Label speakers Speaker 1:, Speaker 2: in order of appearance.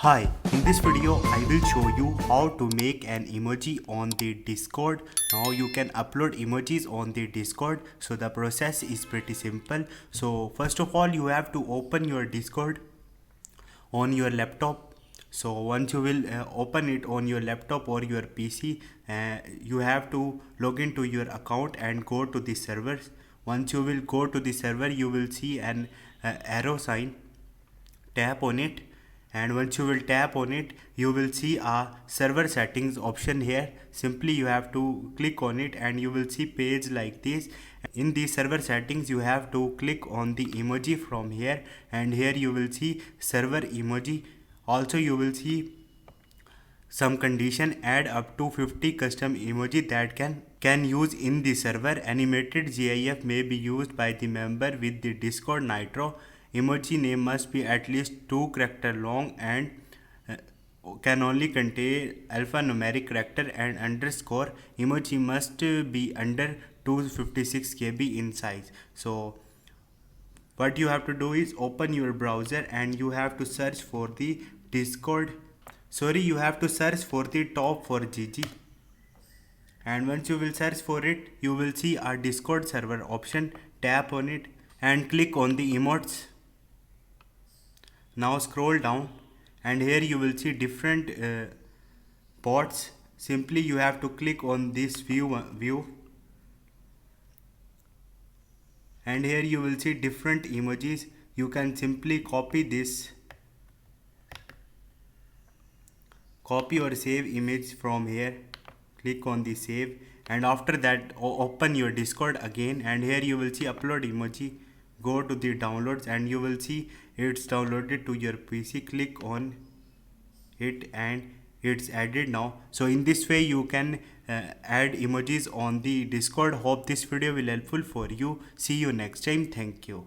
Speaker 1: Hi, in this video I will show you how to make an emoji on the Discord. Now you can upload emojis on the Discord, so the process is pretty simple. So first of all you have to open your Discord on your laptop. So once you will open it on your laptop or your PC, you have to log into your account and go to the servers. Once you will go to the server, you will see an arrow sign. Tap on it, and once you will tap on it, you will see a server settings option here. Simply you have to click on it and you will see page like this. In the server settings you have to click on the emoji from here, and here you will see server emoji. Also you will see some condition: add up to 50 custom emoji that can use in the server. Animated GIF may be used by the member with the Discord Nitro. Emoji name must be at least 2 character long and uh, can only contain alphanumeric character and underscore. Emoji must be under 256 KB in size. So what you have to do is open your browser and you have to search for the Discord. Sorry, you have to search for the top for GG. And once you will search for it, you will see our Discord server option. Tap on it and click on the emotes. Now scroll down and here you will see different pods. Simply you have to click on this view, and here you will see different emojis. You can simply copy this, copy or save image from here. Click on the save, and after that open your Discord again, and here you will see upload emoji. Go to the downloads and you will see it's downloaded to your PC. Click on it and it's added now. So in this way you can add emojis on the Discord. Hope this video will helpful for you. See you next time. Thank you.